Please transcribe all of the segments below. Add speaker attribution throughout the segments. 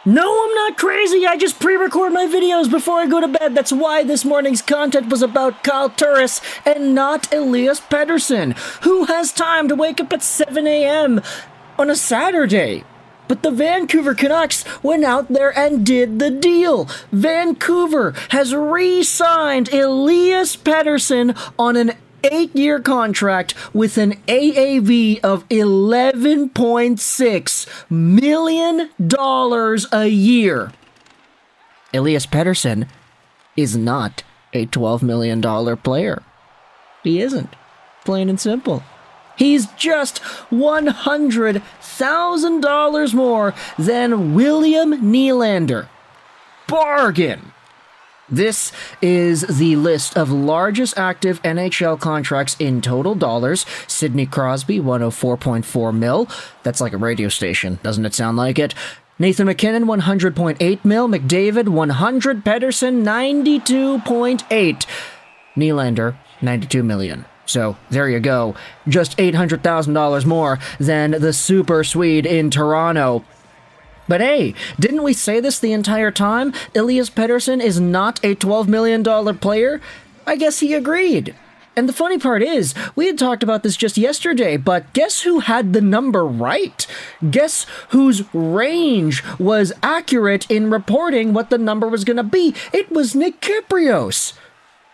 Speaker 1: No, I'm not crazy. I just pre-record my videos before I go to bed. That's why this morning's content was about Kyle Turris and not Elias Pettersson, who has time to wake up at 7 a.m. on a Saturday. But the Vancouver Canucks went out there and did the deal. Vancouver has re-signed Elias Pettersson on an 8-year contract with an AAV of $11.6 million a year. Elias Pettersson is not a $12 million player. He isn't. Plain and simple. He's just $100,000 more than William Nylander. Bargain! This is the list of largest active NHL contracts in total dollars. Sidney Crosby, 104.4 mil. That's like a radio station, doesn't it sound like it? Nathan MacKinnon, 100.8 mil. McDavid, 100. Pettersson, 92.8. Nylander, 92 million. So, there you go. Just $800,000 more than the Super Swede in Toronto. But hey, didn't we say this the entire time? Elias Pettersson is not a $12 million player? I guess he agreed. And the funny part is, we had talked about this just yesterday, but guess who had the number right? Guess whose range was accurate in reporting what the number was going to be? It was Nick Kypreos.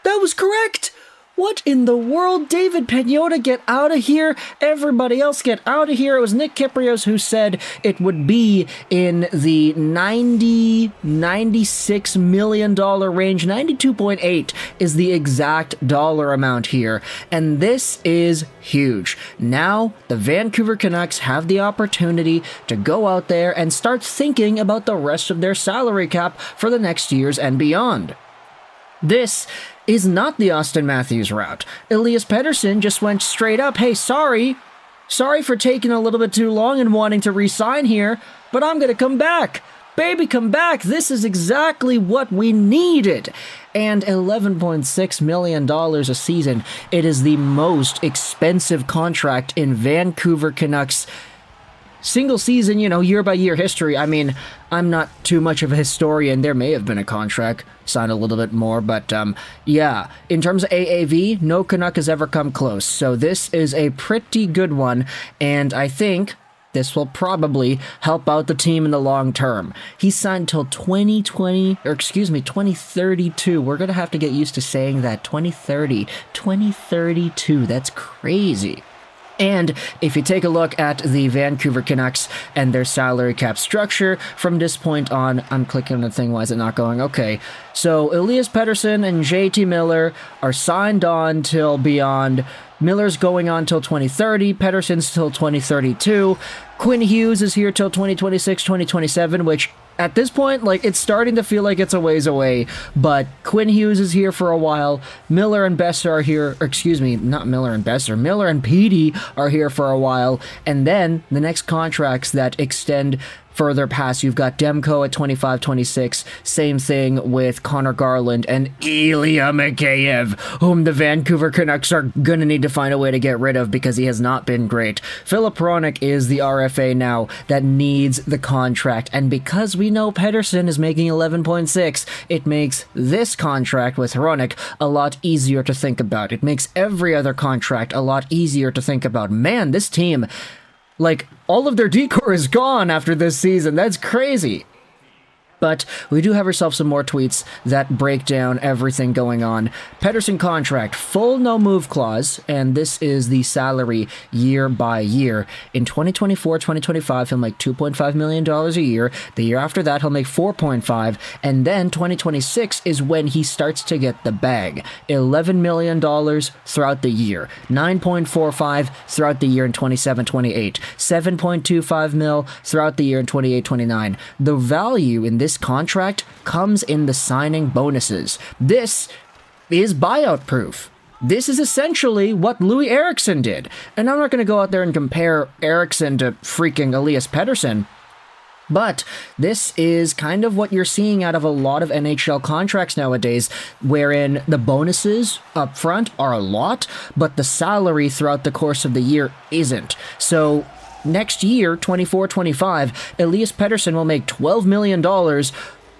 Speaker 1: That was correct. What in the world? David Pagnotta, get out of here. Everybody else, get out of here. It was Nick Kypreos who said it would be in the $96 million range. 92.8 is the exact dollar amount here. And this is huge. Now, the Vancouver Canucks have the opportunity to go out there and start thinking about the rest of their salary cap for the next years and beyond. This is not the Austin Matthews route. Elias Pettersson just went straight up, hey, sorry for taking a little bit too long and wanting to re-sign here, but I'm going to come back. Baby, come back. This is exactly what we needed. And $11.6 million a season. It is the most expensive contract in Vancouver Canucks single season, year-by-year history. I mean, I'm not too much of a historian. There may have been a contract signed a little bit more, but yeah. In terms of AAV, no Canuck has ever come close. So this is a pretty good one, and I think this will probably help out the team in the long term. He's signed till 2032. We're going to have to get used to saying that. 2032. That's crazy. And if you take a look at the Vancouver Canucks and their salary cap structure, from this point on, I'm clicking on the thing, why is it not going? Okay, so Elias Pettersson and JT Miller are signed on till beyond. Miller's going on till 2030, Pettersson's till 2032, Quinn Hughes is here till 2026, 2027, which at this point, it's starting to feel like it's a ways away, but Quinn Hughes is here for a while. Miller and Besser are here, Miller and Petey are here for a while, and then the next contracts that extend further past, you've got Demko at 25-26, same thing with Connor Garland and Ilya Mikheyev, whom the Vancouver Canucks are gonna need to find a way to get rid of because he has not been great. Filip Hronek is the RFA now that needs the contract, and because we know Pettersson is making 11.6, it makes this contract with Hronek a lot easier to think about. It makes every other contract a lot easier to think about. Man, this team, all of their decor is gone after this season. That's crazy. But we do have ourselves some more tweets that break down everything going on. Pettersson contract, full no-move clause, and this is the salary year by year. In 2024-2025, he'll make $2.5 million a year. The year after that, he'll make $4.5, and then 2026 is when he starts to get the bag. $11 million throughout the year, 9.45 throughout the year in 27-28, 7.25 mil throughout the year in 28-29. The value in this contract comes in the signing bonuses. This is buyout proof. This is essentially what Louis Eriksson did. And I'm not going to go out there and compare Eriksson to freaking Elias Pettersson, but this is kind of what you're seeing out of a lot of NHL contracts nowadays, wherein the bonuses up front are a lot, but the salary throughout the course of the year isn't. So next year, 24-25, Elias Pettersson will make $12 million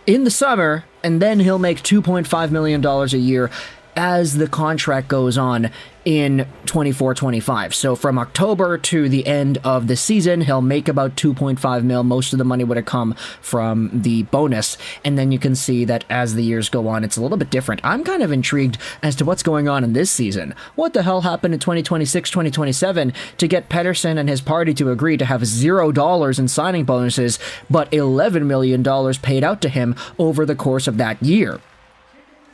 Speaker 1: in the summer, and then he'll make $2.5 million a year as the contract goes on in 24-25. So from October to the end of the season, he'll make about 2.5 mil. Most of the money would have come from the bonus. And then you can see that as the years go on, it's a little bit different. I'm kind of intrigued as to what's going on in this season. What the hell happened in 2026, 2027 to get Pettersson and his party to agree to have $0 in signing bonuses, but $11 million paid out to him over the course of that year?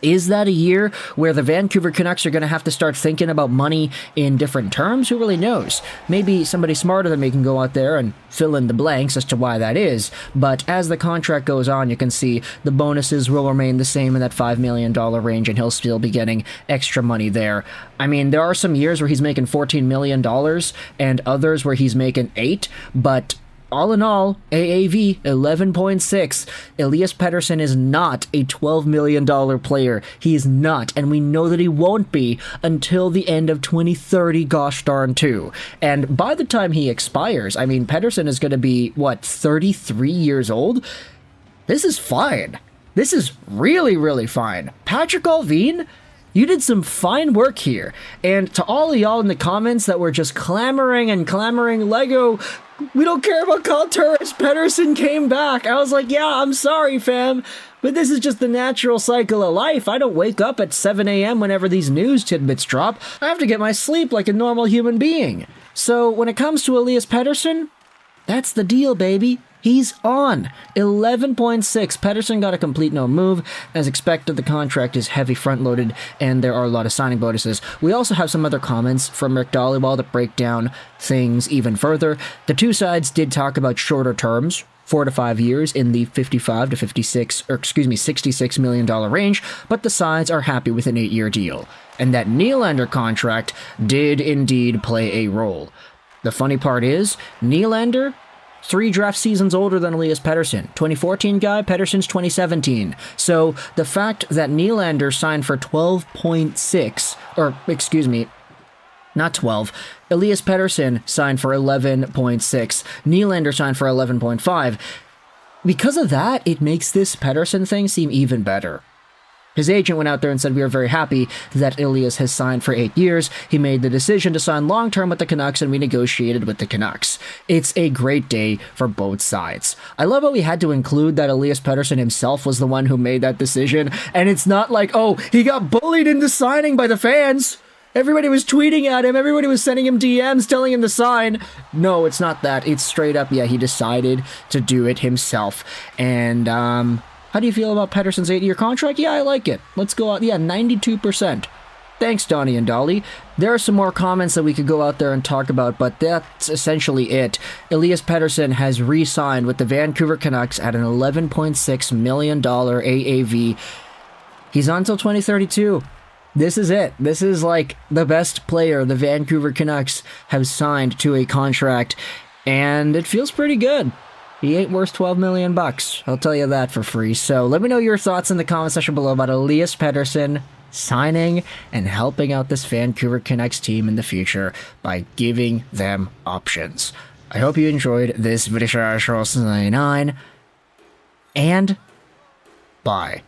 Speaker 1: Is that a year where the Vancouver Canucks are going to have to start thinking about money in different terms? Who really knows? Maybe somebody smarter than me can go out there and fill in the blanks as to why that is. But as the contract goes on, you can see the bonuses will remain the same in that $5 million range, and he'll still be getting extra money there. I mean, there are some years where he's making $14 million and others where he's making $8 million, but all in all, AAV 11.6. Elias Pettersson is not a $12 million player. He is not, and we know that he won't be until the end of 2030, gosh darn too. And by the time he expires, I mean, Pettersson is going to be, 33 years old? This is fine. This is really, really fine. Patrick Allvin, you did some fine work here. And to all of y'all in the comments that were just clamoring, Lego, we don't care about Carl Turris, Pettersson came back. I was like, yeah, I'm sorry, fam, but this is just the natural cycle of life. I don't wake up at 7 a.m. whenever these news tidbits drop. I have to get my sleep like a normal human being. So when it comes to Elias Pettersson, that's the deal, baby. He's on 11.6. Pettersson got a complete no move. As expected, the contract is heavy front-loaded, and there are a lot of signing bonuses. We also have some other comments from Rick Dalibor that break down things even further. The two sides did talk about shorter terms, 4 to 5 years in the $66 million range, but the sides are happy with an 8-year deal. And that Nylander contract did indeed play a role. The funny part is, Nylander, 3 draft seasons older than Elias Pettersson. 2014 guy, Pettersson's 2017. So the fact that Nylander signed for 12.6, or excuse me, not 12. Elias Pettersson signed for 11.6. Nylander signed for 11.5. Because of that, it makes this Pettersson thing seem even better. His agent went out there and said, we are very happy that Elias has signed for 8 years. He made the decision to sign long-term with the Canucks, and we negotiated with the Canucks. It's a great day for both sides. I love how we had to include that Elias Pettersson himself was the one who made that decision, and it's not like, oh, he got bullied into signing by the fans. Everybody was tweeting at him. Everybody was sending him DMs telling him to sign. No, it's not that. It's straight up, yeah, he decided to do it himself. And, how do you feel about Pettersson's 8-year contract? Yeah, I like it. Let's go out. Yeah, 92%. Thanks, Donnie and Dolly. There are some more comments that we could go out there and talk about, but that's essentially it. Elias Pettersson has re-signed with the Vancouver Canucks at an $11.6 million AAV. He's on until 2032. This is it. This is like the best player the Vancouver Canucks have signed to a contract, and it feels pretty good. He ain't worth $12 million. I'll tell you that for free. So let me know your thoughts in the comment section below about Elias Pettersson signing and helping out this Vancouver Canucks team in the future by giving them options. I hope you enjoyed this video, 99, and bye.